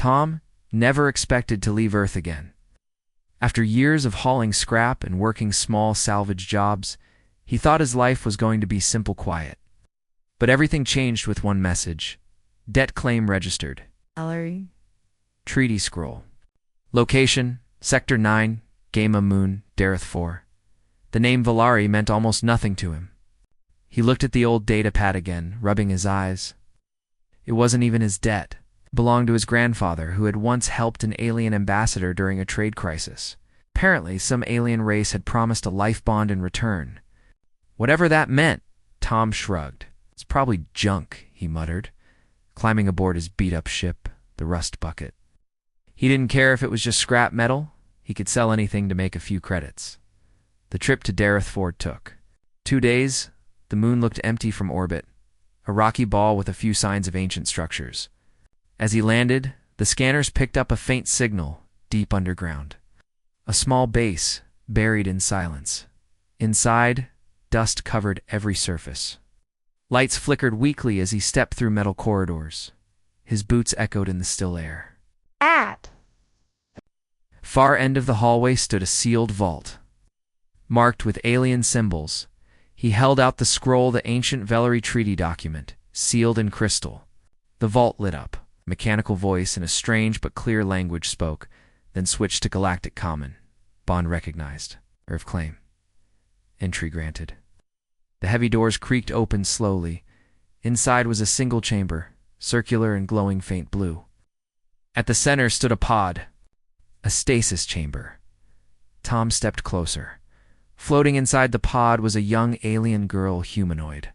Tom never expected to leave Earth again. After years of hauling scrap and working small salvage jobs, he thought his life was going to be simple quiet. But everything changed with one message. Debt claim registered. Gallery. Treaty scroll. Location, Sector 9, Gama Moon, Dareth 4. The name Valari meant almost nothing to him. He looked at the old data pad again, rubbing his eyes. It wasn't even his debt. It belonged to his grandfather, who had once helped an alien ambassador during a trade crisis. Apparently, some alien race had promised a life bond in return. Whatever that meant, Tom shrugged. It's probably junk, he muttered, climbing aboard his beat-up ship, the Rust Bucket. He didn't care if it was just scrap metal. He could sell anything to make a few credits. The trip to Dareth 4 took 2 days. The moon looked empty from orbit, a rocky ball with a few signs of ancient structures. As he landed, the scanners picked up a faint signal deep underground. A small base, buried in silence. Inside, dust covered every surface. Lights flickered weakly as he stepped through metal corridors. His boots echoed in the still air. At Far end of the hallway stood a sealed vault. Marked with alien symbols, he held out the scroll, the ancient Velari treaty document, sealed in crystal. The vault lit up. A mechanical voice in a strange but clear language spoke, then switched to Galactic Common. Bond recognized. Earth claim. Entry granted. The heavy doors creaked open slowly. Inside was a single chamber, circular and glowing faint blue. At the center stood a pod, a stasis chamber. Tom stepped closer. Floating inside the pod was a young alien girl humanoid.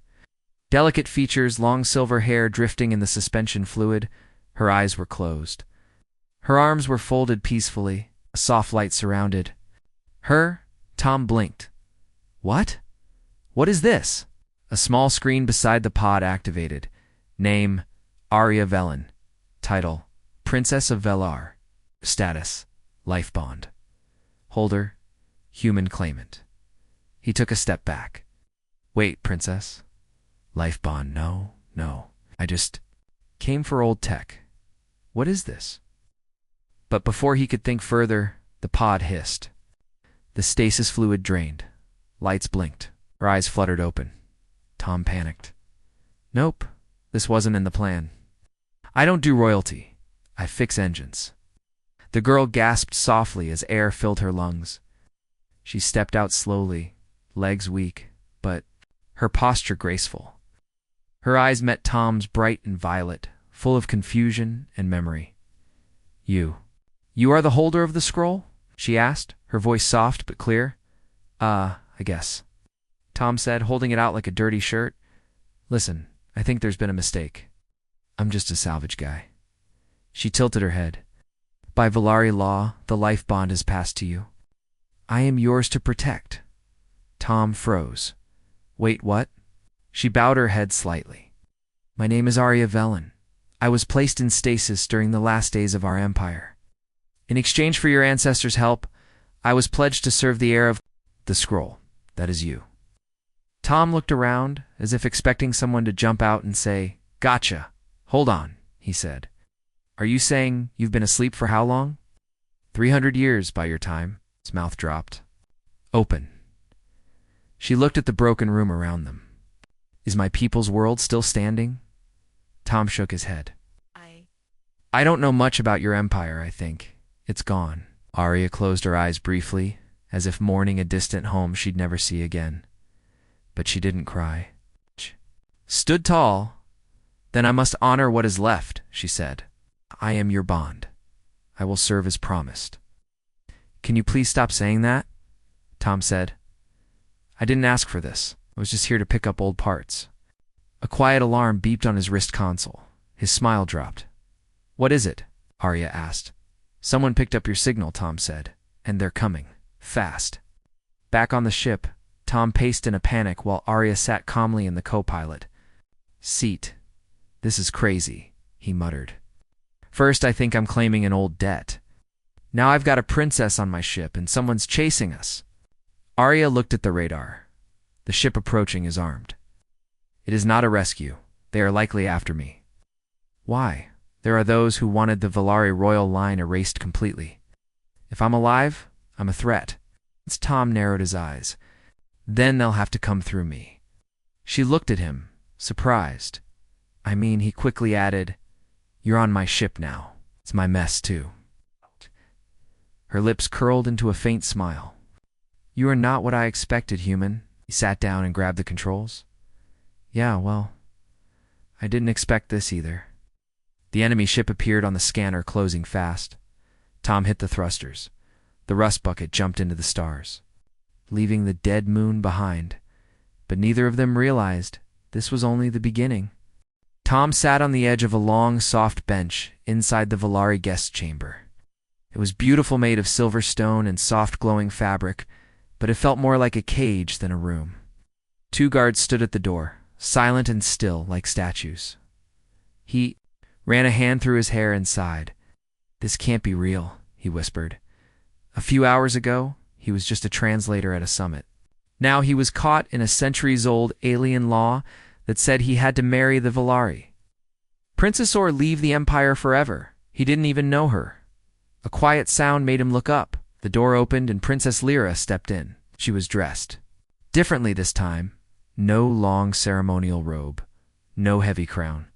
Delicate features, long silver hair drifting in the suspension fluid. Her eyes were closed. Her arms were folded peacefully. A soft light surrounded her. Tom blinked. What? What is this? A small screen beside the pod activated. Name, Arya Velen. Title, Princess of Velar. Status, Life Bond. Holder, Human Claimant. He took a step back. Wait, Princess. Life Bond, no. I just came for old tech. What is this? But before he could think further, the pod hissed. The stasis fluid drained. Lights blinked. Her eyes fluttered open. Tom panicked. Nope, this wasn't in the plan. I don't do royalty. I fix engines. The girl gasped softly as air filled her lungs. She stepped out slowly, legs weak, but her posture graceful. Her eyes met Tom's, bright and violet, full of confusion and memory. You are the holder of the scroll? She asked, her voice soft but clear. I guess. Tom said, holding it out like a dirty shirt. Listen, I think there's been a mistake. I'm just a salvage guy. She tilted her head. By Valari law, the life bond has passed to you. I am yours to protect. Tom froze. Wait, what? She bowed her head slightly. My name is Arya Velen. I was placed in stasis during the last days of our empire. In exchange for your ancestors' help, I was pledged to serve the heir of the scroll. That is you. Tom looked around, as if expecting someone to jump out and say, Gotcha. Hold on, he said. Are you saying you've been asleep for how long? 300 years by your time. His mouth dropped. Open. She looked at the broken room around them. Is my people's world still standing? Tom shook his head. I don't know much about your empire, I think. It's gone. Arya closed her eyes briefly, as if mourning a distant home she'd never see again. But she didn't cry. Stood tall. Then I must honor what is left, she said. I am your bond. I will serve as promised. Can you please stop saying that? Tom said. I didn't ask for this. I was just here to pick up old parts. A quiet alarm beeped on his wrist console. His smile dropped. What is it? Arya asked. Someone picked up your signal, Tom said, and they're coming. Fast. Back on the ship, Tom paced in a panic while Arya sat calmly in the co-pilot seat. This is crazy, he muttered. First, I think I'm claiming an old debt. Now I've got a princess on my ship and someone's chasing us. Arya looked at the radar. The ship approaching is armed. It is not a rescue. They are likely after me. Why? There are those who wanted the Valari royal line erased completely. If I'm alive, I'm a threat. Tom narrowed his eyes. Then they'll have to come through me. She looked at him, surprised. I mean, he quickly added, "You're on my ship now. It's my mess, too." Her lips curled into a faint smile. "You are not what I expected, human." He sat down and grabbed the controls. "Yeah, well, I didn't expect this either." The enemy ship appeared on the scanner, closing fast. Tom hit the thrusters. The rust bucket jumped into the stars, leaving the dead moon behind. But neither of them realized this was only the beginning. Tom sat on the edge of a long, soft bench inside the Valari guest chamber. It was beautiful, made of silver stone and soft glowing fabric, but it felt more like a cage than a room. 2 guards stood at the door, silent and still like statues. He ran a hand through his hair and sighed. "This can't be real," he whispered. A few hours ago, he was just a translator at a summit. Now he was caught in a centuries-old alien law that said he had to marry the Valari. Princess or leave the Empire forever. He didn't even know her. A quiet sound made him look up. The door opened and Princess Lyra stepped in. She was dressed differently this time. No long ceremonial robe, no heavy crown.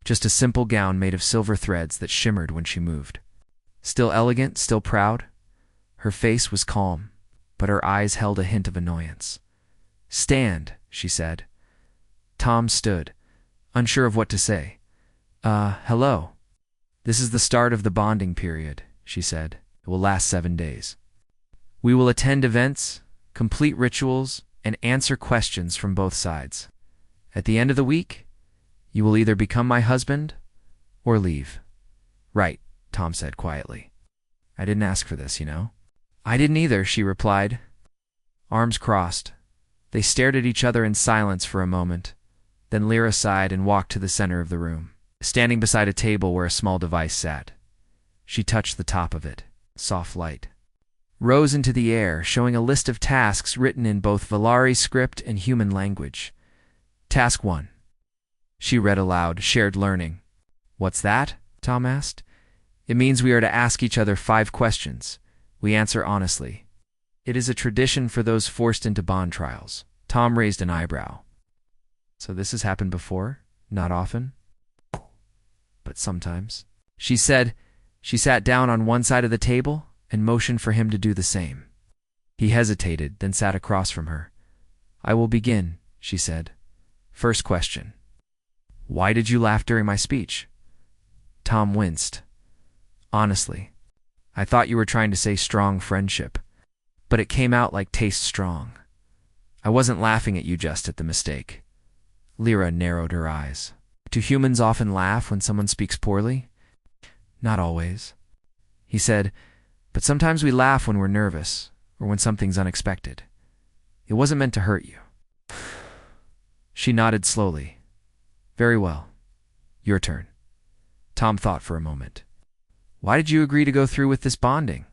Just a simple gown made of silver threads that shimmered when she moved. Still elegant, still proud. Her face was calm, but her eyes held a hint of annoyance. "Stand," she said. Tom stood, unsure of what to say. Hello. "This is the start of the bonding period," she said. "It will last 7 days. We will attend events, complete rituals, and answer questions from both sides. At the end of the week, you will either become my husband or leave." "Right," Tom said quietly. "I didn't ask for this, you know." "I didn't either," she replied. Arms crossed. They stared at each other in silence for a moment. Then Lyra sighed and walked to the center of the room, standing beside a table where a small device sat. She touched the top of it. Soft light rose into the air, showing a list of tasks written in both Valari script and human language. "Task 1. She read aloud, "Shared learning." "What's that?" Tom asked. "It means we are to ask each other 5 questions. We answer honestly. It is a tradition for those forced into bond trials." Tom raised an eyebrow. "So this has happened before? Not often?" "But sometimes." She said. She sat down on one side of the table and motioned for him to do the same. He hesitated, then sat across from her. "I will begin," she said. "First question. Why did you laugh during my speech?" Tom winced. "Honestly, I thought you were trying to say strong friendship, but it came out like taste strong. I wasn't laughing at you, just at the mistake." Lyra narrowed her eyes. "Do humans often laugh when someone speaks poorly?" "Not always," he said, "but sometimes we laugh when we're nervous or when something's unexpected. It wasn't meant to hurt you." She nodded slowly. "Very well. Your turn." Tom thought for a moment. "Why did you agree to go through with this bonding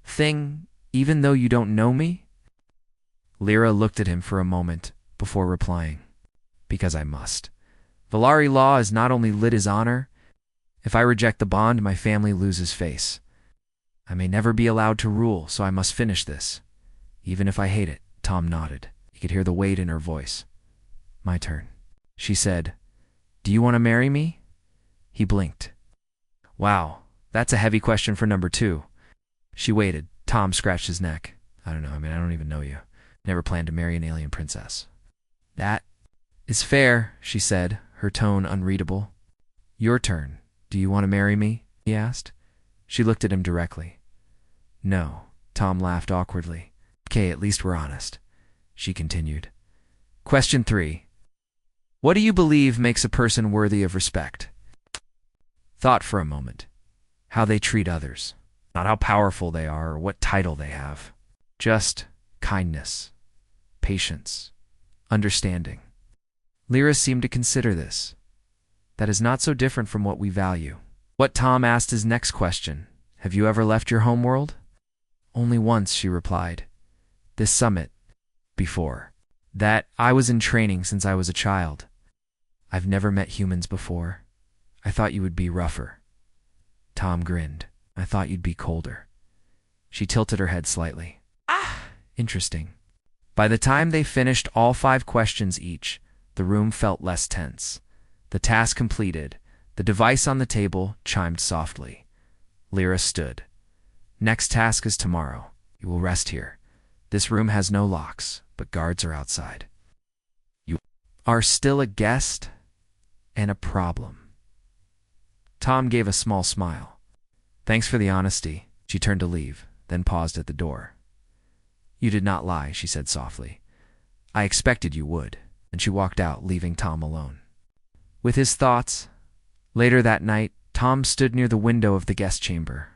thing, even though you don't know me?" Lyra looked at him for a moment before replying. "Because I must. Valari law is not only lit his honor. If I reject the bond, my family loses face. I may never be allowed to rule, so I must finish this, even if I hate it." Tom nodded. He could hear the weight in her voice. "My turn," she said. "Do you want to marry me?" He blinked. "Wow, that's a heavy question for number 2. She waited. Tom scratched his neck. "I don't know. I don't even know you. Never planned to marry an alien princess." "That is fair," she said, her tone unreadable. "Your turn. Do you want to marry me?" he asked. She looked at him directly. "No." Tom laughed awkwardly. "Okay, at least we're honest," she continued. Question 3. What do you believe makes a person worthy of respect? Thought for a moment. How they treat others. Not how powerful they are or what title they have. Just kindness, patience, understanding. Lyra seemed to consider this. That is not so different from what we value. What Tom asked his next question. Have you ever left your homeworld? Only once, she replied. This summit. Before. That I was in training since I was a child. I've never met humans before. I thought you would be rougher. Tom grinned. I thought you'd be colder. She tilted her head slightly. Ah, interesting. By the time they finished all 5 questions each, the room felt less tense. The task completed, the device on the table chimed softly. Lyra stood. Next task is tomorrow. You will rest here. This room has no locks, but guards are outside. You are still a guest and a problem. Tom gave a small smile. Thanks for the honesty. She turned to leave, then paused at the door. You did not lie, she said softly. I expected you would. And she walked out, leaving Tom alone. With his thoughts, later that night, Tom stood near the window of the guest chamber.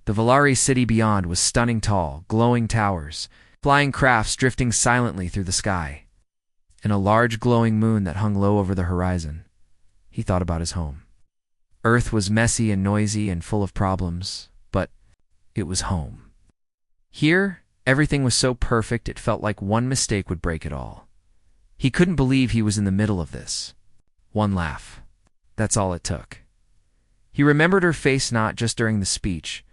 The Valari city beyond was stunning tall, glowing towers, flying crafts drifting silently through the sky, and a large glowing moon that hung low over the horizon. He thought about his home. Earth was messy and noisy and full of problems, but it was home. Here, everything was so perfect it felt like one mistake would break it all. He couldn't believe he was in the middle of this. One laugh. That's all it took. He remembered her face not just during the speech,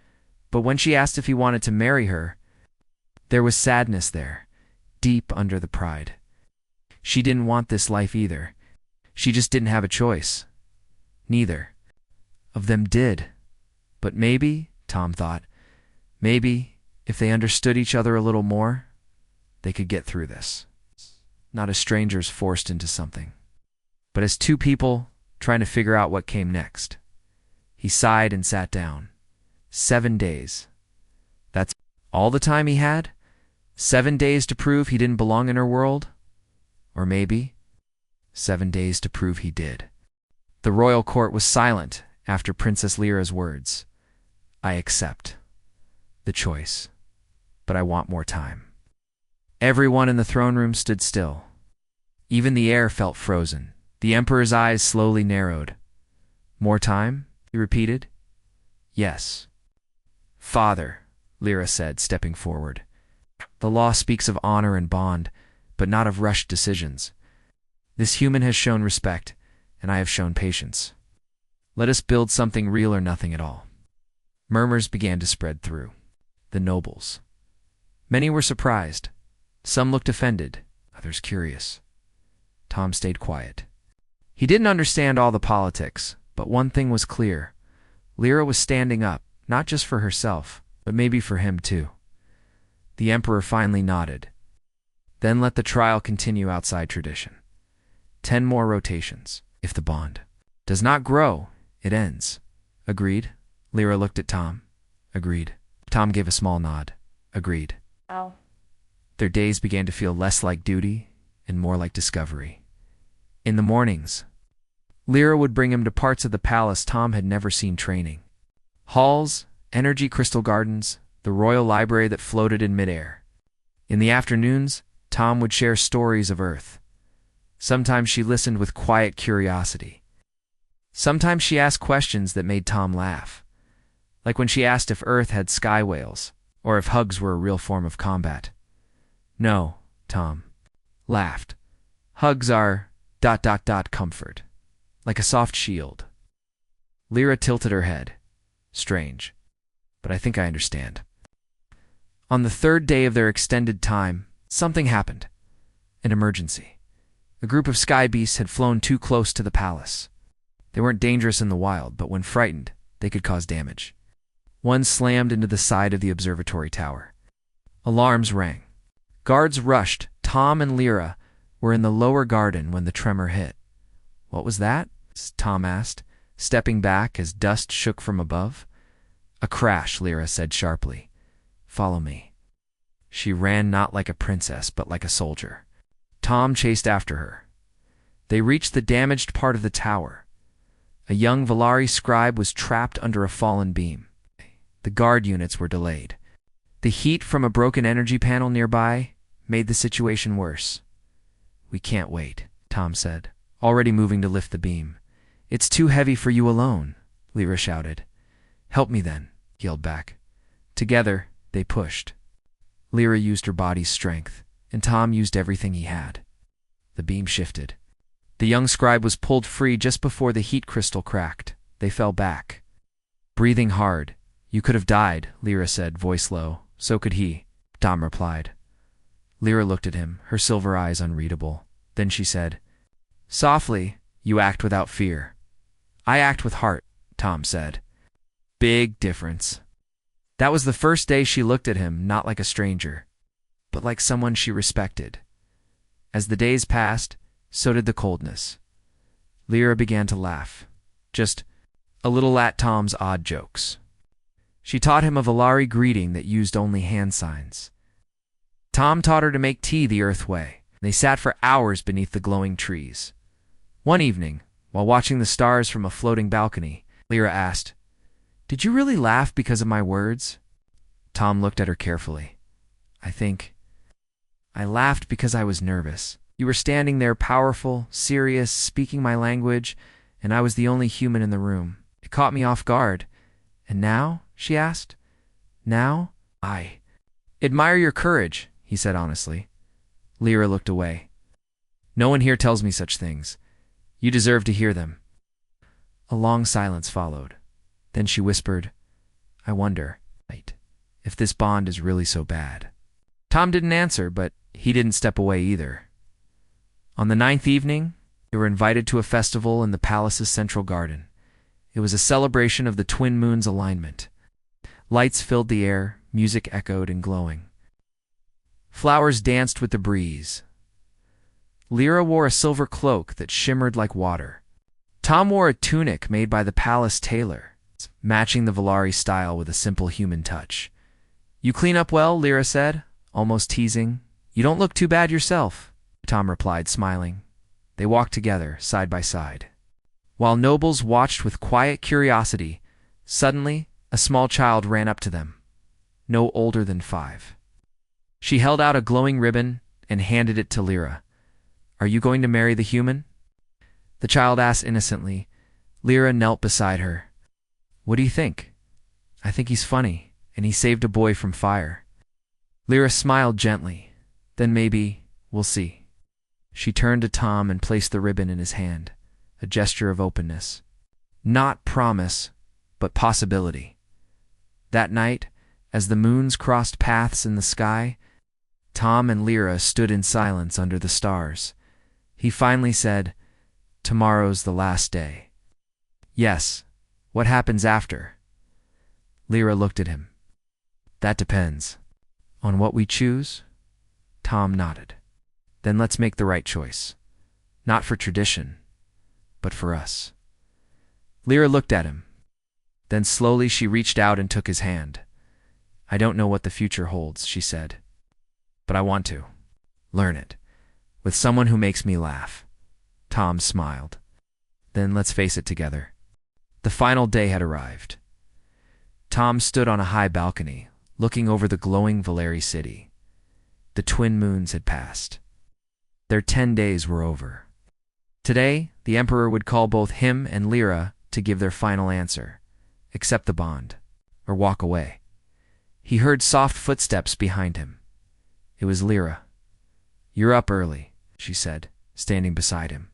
but when she asked if he wanted to marry her. There was sadness there, deep under the pride. She didn't want this life either. She just didn't have a choice. Neither of them did. But maybe, Tom thought, maybe, if they understood each other a little more, they could get through this. Not as strangers forced into something, but as 2 people trying to figure out what came next. He sighed and sat down. 7 days. That's all the time he had? 7 days to prove he didn't belong in her world? Or maybe 7 days to prove he did. The royal court was silent after Princess Lyra's words. I accept the choice, but I want more time. Everyone in the throne room stood still. Even the air felt frozen. The Emperor's eyes slowly narrowed. More time? He repeated. Yes. Father, Lyra said, stepping forward. The law speaks of honor and bond, but not of rushed decisions. This human has shown respect, and I have shown patience. Let us build something real or nothing at all. Murmurs began to spread through. The nobles. Many were surprised. Some looked offended, others curious. Tom stayed quiet. He didn't understand all the politics, but one thing was clear. Lyra was standing up, not just for herself, but maybe for him too. The Emperor finally nodded. Then let the trial continue outside tradition. 10 more rotations. If the bond does not grow, it ends. Agreed? Lyra looked at Tom. Agreed. Tom gave a small nod. Agreed. Oh. Their days began to feel less like duty and more like discovery. In the mornings, Lyra would bring him to parts of the palace Tom had never seen training. Halls, energy crystal gardens, the royal library that floated in midair. In the afternoons, Tom would share stories of Earth. Sometimes she listened with quiet curiosity. Sometimes she asked questions that made Tom laugh, like when she asked if Earth had sky whales, or if hugs were a real form of combat. No, Tom laughed. Hugs are ... comfort, like a soft shield. Lyra tilted her head. Strange, but I think I understand. On the 3rd day of their extended time, something happened. An emergency. A group of sky beasts had flown too close to the palace. They weren't dangerous in the wild, but when frightened, they could cause damage. One slammed into the side of the observatory tower. Alarms rang. Guards rushed. Tom and Lyra were in the lower garden when the tremor hit. What was that? Tom asked, stepping back as dust shook from above. A crash, Lyra said sharply. Follow me. She ran not like a princess, but like a soldier. Tom chased after her. They reached the damaged part of the tower. A young Valari scribe was trapped under a fallen beam. The guard units were delayed. The heat from a broken energy panel nearby made the situation worse. We can't wait, Tom said, already moving to lift the beam. It's too heavy for you alone, Lyra shouted. Help me then, he yelled back. Together, they pushed. Lyra used her body's strength, and Tom used everything he had. The beam shifted. The young scribe was pulled free just before the heat crystal cracked. They fell back. Breathing hard. You could have died, Lyra said, voice low. So could he, Tom replied. Lyra looked at him, her silver eyes unreadable. Then she said, Softly, you act without fear. I act with heart, Tom said. Big difference. That was the first day she looked at him, not like a stranger, but like someone she respected. As the days passed, so did the coldness. Lyra began to laugh, just a little at Tom's odd jokes. She taught him a Valari greeting that used only hand signs. Tom taught her to make tea the Earth way. They sat for hours beneath the glowing trees. One evening, while watching the stars from a floating balcony, Lyra asked, Did you really laugh because of my words? Tom looked at her carefully. I laughed because I was nervous. You were standing there powerful, serious, speaking my language, and I was the only human in the room. It caught me off guard. And now? She asked. Now? I admire your courage, he said honestly. Lyra looked away. No one here tells me such things. You deserve to hear them. A long silence followed. Then she whispered, I wonder, if this bond is really so bad. Tom didn't answer, but he didn't step away either. On the 9th evening, they were invited to a festival in the palace's central garden. It was a celebration of the twin moons' alignment. Lights filled the air, music echoed and glowing. Flowers danced with the breeze. Lyra wore a silver cloak that shimmered like water. Tom wore a tunic made by the palace tailor, matching the Valari style with a simple human touch. You clean up well, Lyra said, almost teasing. You don't look too bad yourself, Tom replied, smiling. They walked together, side by side. While nobles watched with quiet curiosity, suddenly a small child ran up to them, no older than 5. She held out a glowing ribbon and handed it to Lyra. Are you going to marry the human? The child asked innocently. Lyra knelt beside her. What do you think? I think he's funny, and he saved a boy from fire. Lyra smiled gently. Then maybe we'll see. She turned to Tom and placed the ribbon in his hand, a gesture of openness. Not promise, but possibility. That night, as the moons crossed paths in the sky, Tom and Lyra stood in silence under the stars. He finally said, Tomorrow's the last day. Yes. What happens after? Lyra looked at him. That depends. On what we choose? Tom nodded. Then let's make the right choice. Not for tradition, but for us. Lyra looked at him. Then slowly she reached out and took his hand. I don't know what the future holds, she said. But I want to. Learn it. With someone who makes me laugh. Tom smiled. Then let's face it together. The final day had arrived. Tom stood on a high balcony, looking over the glowing Valari city. The twin moons had passed. Their 10 days were over. Today, the Emperor would call both him and Lyra to give their final answer. Accept the bond, or walk away. He heard soft footsteps behind him. It was Lyra. You're up early, she said, standing beside him.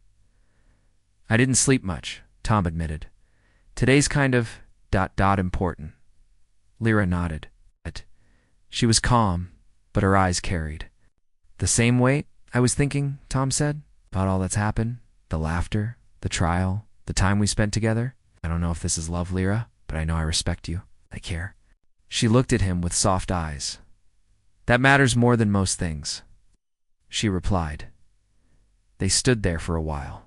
I didn't sleep much, Tom admitted. Today's kind of ... important. Lyra nodded. She was calm, but her eyes carried. The same weight, I was thinking, Tom said, about all that's happened. The laughter, the trial, the time we spent together. I don't know if this is love, Lyra, but I know I respect you. I care. She looked at him with soft eyes. That matters more than most things, she replied. They stood there for a while,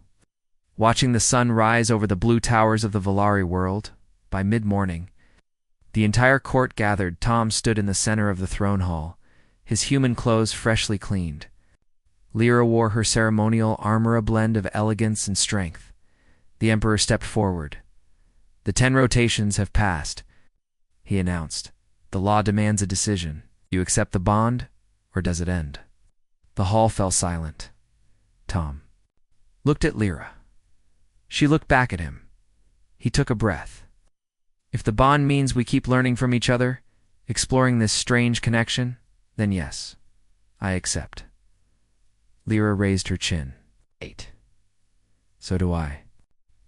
watching the sun rise over the blue towers of the Valari world. By mid-morning, the entire court gathered. Tom stood in the center of the throne hall, his human clothes freshly cleaned. Lyra wore her ceremonial armor, a blend of elegance and strength. The Emperor stepped forward. The 10 rotations have passed, he announced. The law demands a decision. Do you accept the bond, or does it end? The hall fell silent. Tom looked at Lyra. She looked back at him. He took a breath. If the bond means we keep learning from each other, exploring this strange connection, then yes, I accept. Lyra raised her chin. 8. So do I.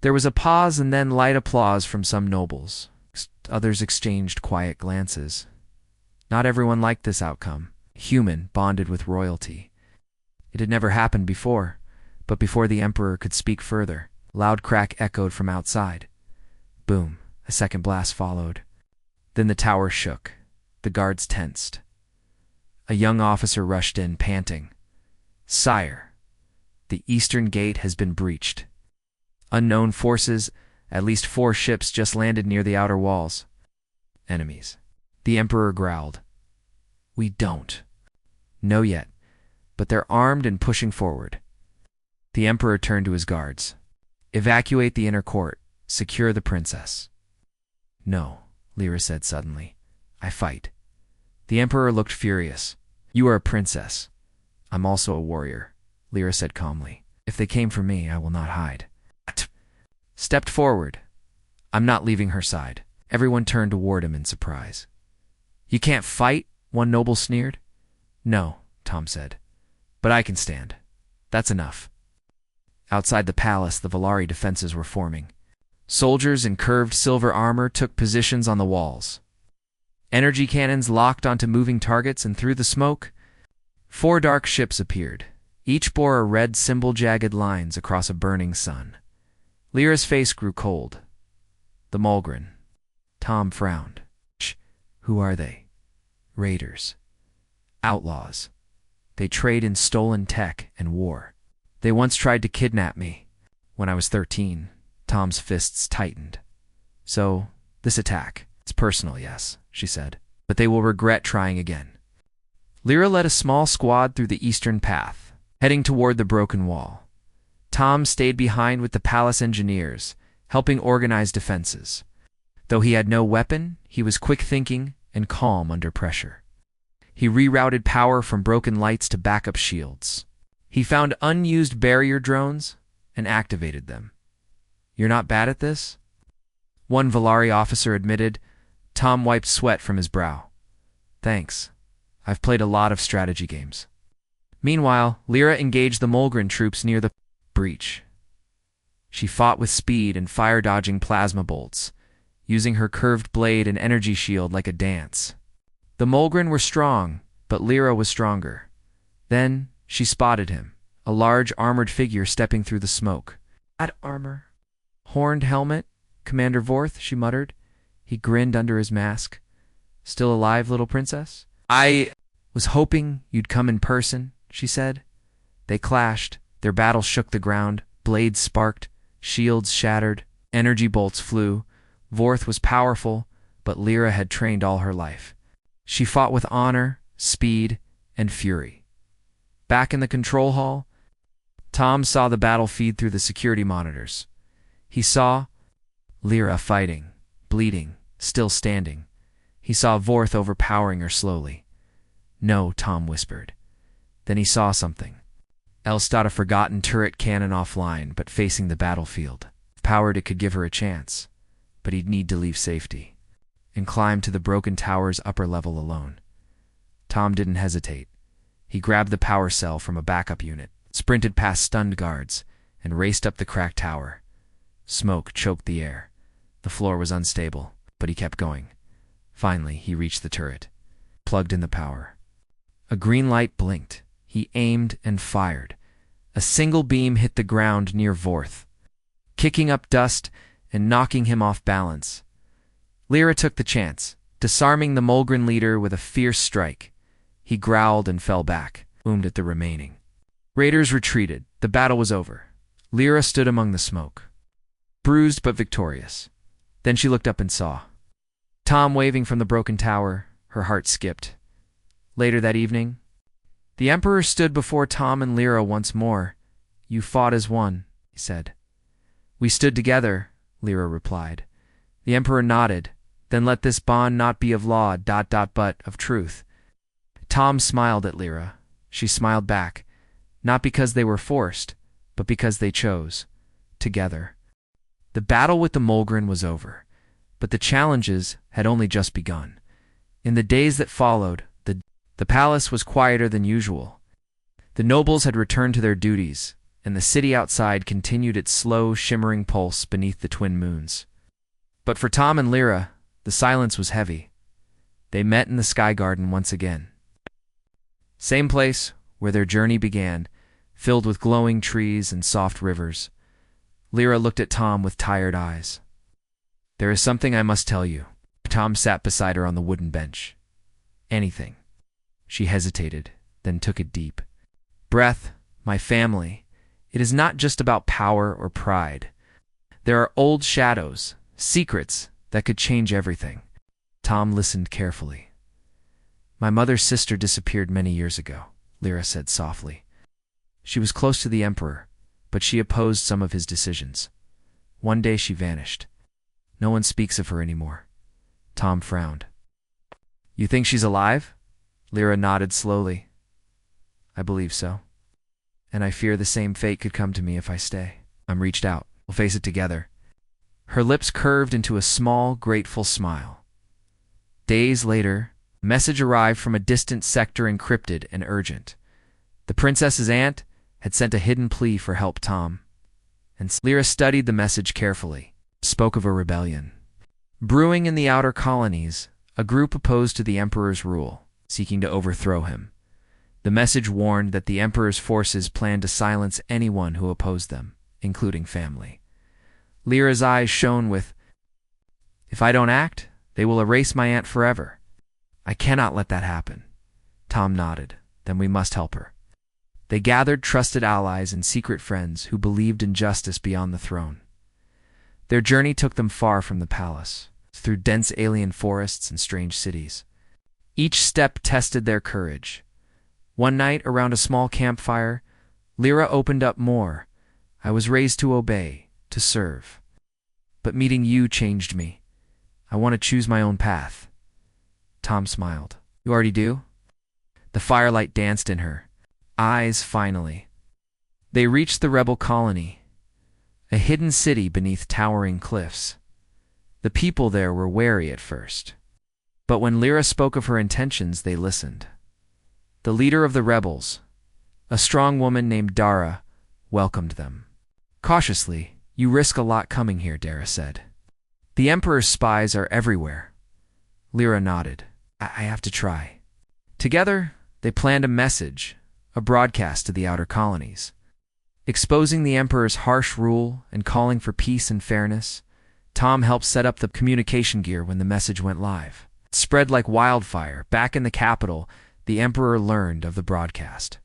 There was a pause and then light applause from some nobles. Others exchanged quiet glances. Not everyone liked this outcome. Human bonded with royalty. It had never happened before, but before the emperor could speak further, a loud crack echoed from outside. Boom, a second blast followed. Then the tower shook. The guards tensed. A young officer rushed in, panting. "Sire, the eastern gate has been breached. Unknown forces, at least 4 ships just landed near the outer walls. Enemies." The emperor growled. "We don't know yet, but they're armed and pushing forward." The emperor turned to his guards. "Evacuate the inner court. Secure the princess." "No," Lyra said suddenly. "I fight." The emperor looked furious. "You are a princess. I'm also a warrior," Lyra said calmly. "If they came for me, I will not hide." Stepped forward. "I'm not leaving her side." Everyone turned toward him in surprise. "You can't fight?" one noble sneered. "No," Tom said. "But I can stand. That's enough." Outside the palace, the Valari defenses were forming. Soldiers in curved silver armor took positions on the walls. Energy cannons locked onto moving targets, and through the smoke, 4 dark ships appeared. Each bore a red symbol, jagged lines across a burning sun. Lyra's face grew cold. "The Mulgren." Tom frowned. "Shh. Who are they?" "Raiders. Outlaws. They trade in stolen tech and war. They once tried to kidnap me when I was 13. Tom's fists tightened. "So, this attack, it's personal, yes," she said, "but they will regret trying again." Lyra led a small squad through the eastern path, heading toward the broken wall. Tom stayed behind with the palace engineers, helping organize defenses. Though he had no weapon, he was quick-thinking and calm under pressure. He rerouted power from broken lights to backup shields. He found unused barrier drones and activated them. "You're not bad at this?" one Valari officer admitted. Tom wiped sweat from his brow. "Thanks. I've played a lot of strategy games." Meanwhile, Lyra engaged the Mulgren troops near the breach. She fought with speed and fire-dodging plasma bolts, using her curved blade and energy shield like a dance. The Mulgren were strong, but Lyra was stronger. Then she spotted him, a large armored figure stepping through the smoke. "That armor. Horned helmet, Commander Vorth," she muttered. He grinned under his mask. "Still alive, little princess?" "I was hoping you'd come in person," she said. They clashed. Their battle shook the ground. Blades sparked. Shields shattered. Energy bolts flew. Vorth was powerful, but Lyra had trained all her life. She fought with honor, speed, and fury. Back in the control hall, Tom saw the battle feed through the security monitors. He saw Lyra fighting, bleeding, still standing. He saw Vorth overpowering her slowly. "No," Tom whispered. Then he saw something. Elstad, a forgotten turret cannon offline, but facing the battlefield. Powered, it could give her a chance, but he'd need to leave safety and climb to the broken tower's upper level alone. Tom didn't hesitate. He grabbed the power cell from a backup unit, sprinted past stunned guards, and raced up the cracked tower. Smoke choked the air. The floor was unstable, but he kept going. Finally, he reached the turret, plugged in the power. A green light blinked. He aimed and fired. A single beam hit the ground near Vorth, kicking up dust and knocking him off balance. Lyra took the chance, disarming the Mulgren leader with a fierce strike. He growled and fell back, boomed at the remaining. Raiders retreated. The battle was over. Lyra stood among the smoke, bruised but victorious. Then she looked up and saw Tom waving from the broken tower. Her heart skipped. Later that evening, the Emperor stood before Tom and Lyra once more. "You fought as one," he said. "We stood together," Lyra replied. The Emperor nodded. "Then let this bond not be of law, but of truth." Tom smiled at Lyra. She smiled back, not because they were forced, but because they chose, together. The battle with the Mulgren was over, but the challenges had only just begun. In the days that followed, the palace was quieter than usual. The nobles had returned to their duties, and the city outside continued its slow, shimmering pulse beneath the twin moons. But for Tom and Lyra, the silence was heavy. They met in the Sky Garden once again. Same place where their journey began, filled with glowing trees and soft rivers. Lyra looked at Tom with tired eyes. "There is something I must tell you." Tom sat beside her on the wooden bench. "Anything." She hesitated, then took a deep breath. "My family. It is not just about power or pride. There are old shadows, secrets that could change everything." Tom listened carefully. "My mother's sister disappeared many years ago," Lyra said softly. "She was close to the Emperor, but she opposed some of his decisions. One day she vanished. No one speaks of her anymore." Tom frowned. "You think she's alive?" Lyra nodded slowly. "I believe so. And I fear the same fate could come to me if I stay." Tom reached out. "We'll face it together." Her lips curved into a small, grateful smile. Days later, a message arrived from a distant sector, encrypted and urgent. The princess's aunt had sent a hidden plea for help. Tom and Lyra studied the message carefully. It spoke of a rebellion brewing in the outer colonies, a group opposed to the Emperor's rule, seeking to overthrow him. The message warned that the Emperor's forces planned to silence anyone who opposed them, including family. Lyra's eyes shone with, "If I don't act, they will erase my aunt forever. I cannot let that happen." Tom nodded. "Then we must help her." They gathered trusted allies and secret friends who believed in justice beyond the throne. Their journey took them far from the palace, through dense alien forests and strange cities. Each step tested their courage. One night, around a small campfire, Lyra opened up more. "I was raised to obey, to serve. But meeting you changed me. I want to choose my own path." Tom smiled. "You already do?" The firelight danced in her eyes finally. They reached the rebel colony, a hidden city beneath towering cliffs. The people there were wary at first, but when Lyra spoke of her intentions, they listened. The leader of the rebels, a strong woman named Dara, welcomed them. Cautiously, "You risk a lot coming here," Dara said. "The Emperor's spies are everywhere." Lyra nodded. I have to try." Together, they planned a message, a broadcast to the outer colonies, exposing the Emperor's harsh rule and calling for peace and fairness. Tom helped set up the communication gear when the message went live. It spread like wildfire. Back in the capital, the Emperor learned of the broadcast.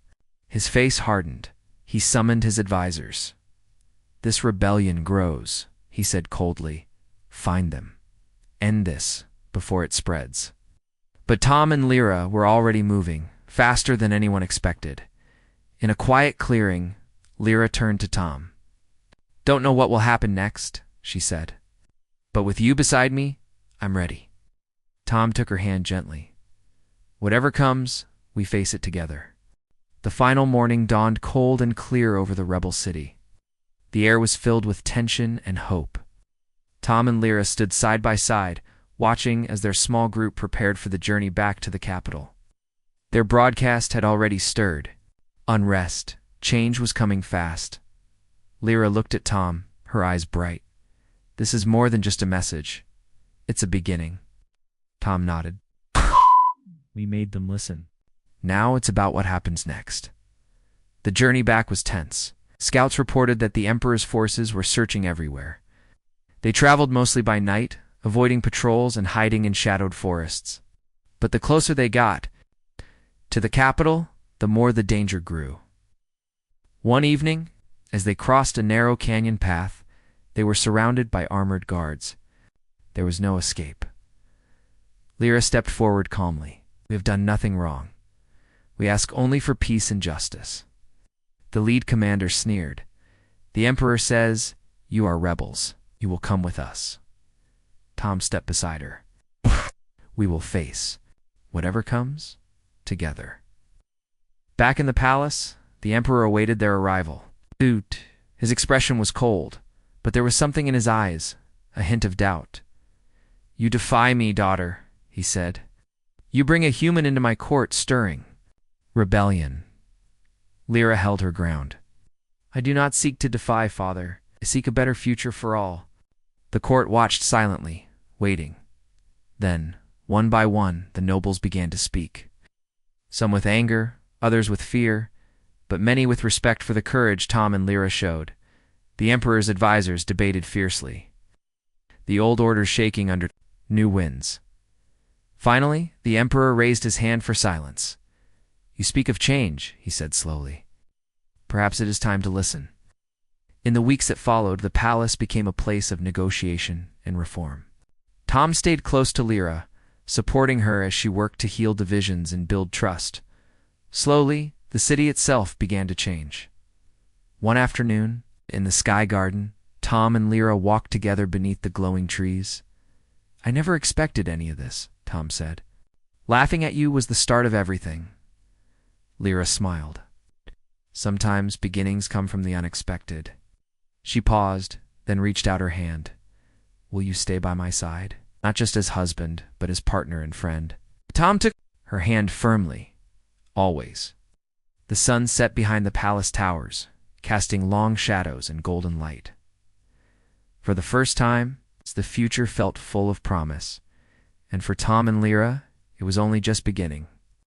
His face hardened. He summoned his advisors. "This rebellion grows," he said coldly. "Find them. End this before it spreads." But Tom and Lyra were already moving, faster than anyone expected. In a quiet clearing, Lyra turned to Tom. "Don't know what will happen next," she said. "But with you beside me, I'm ready." Tom took her hand gently. "Whatever comes, we face it together." The final morning dawned cold and clear over the rebel city. The air was filled with tension and hope. Tom and Lyra stood side by side, watching as their small group prepared for the journey back to the capital. Their broadcast had already stirred. Unrest. Change was coming fast. Lyra looked at Tom, her eyes bright. "This is more than just a message. It's a beginning." Tom nodded. "We made them listen. Now it's about what happens next." The journey back was tense. Scouts reported that the Emperor's forces were searching everywhere. They traveled mostly by night, avoiding patrols and hiding in shadowed forests. But the closer they got to the capital, the more the danger grew. One evening, as they crossed a narrow canyon path, they were surrounded by armored guards. There was no escape. Lyra stepped forward calmly. "We have done nothing wrong. We ask only for peace and justice." The lead commander sneered. "The Emperor says, you are rebels. You will come with us." Tom stepped beside her. "We will face whatever comes together." Back in the palace, the Emperor awaited their arrival. His expression was cold, but there was something in his eyes, a hint of doubt. "You defy me, daughter," he said. "You bring a human into my court stirring rebellion." Lyra held her ground. I do not seek to defy, father. I seek a better future for all. The court watched silently, waiting. Then, one by one, the nobles began to speak. Some with anger, others with fear, but many with respect for the courage Tom and Lyra showed. The emperor's advisors debated fiercely, the old order shaking under new winds. Finally, the emperor raised his hand for silence. You speak of change, he said slowly. Perhaps it is time to listen. In the weeks that followed, the palace became a place of negotiation and reform. Tom stayed close to Lyra, supporting her as she worked to heal divisions and build trust. Slowly, the city itself began to change. One afternoon, in the Sky Garden, Tom and Lyra walked together beneath the glowing trees. I never expected any of this, Tom said. Laughing at you was the start of everything. Lyra smiled. Sometimes beginnings come from the unexpected. She paused, then reached out her hand. Will you stay by my side? Not just as husband, but as partner and friend. Tom took her hand firmly. Always. The sun set behind the palace towers, casting long shadows and golden light. For the first time, the future felt full of promise, and for Tom and Lyra, it was only just beginning.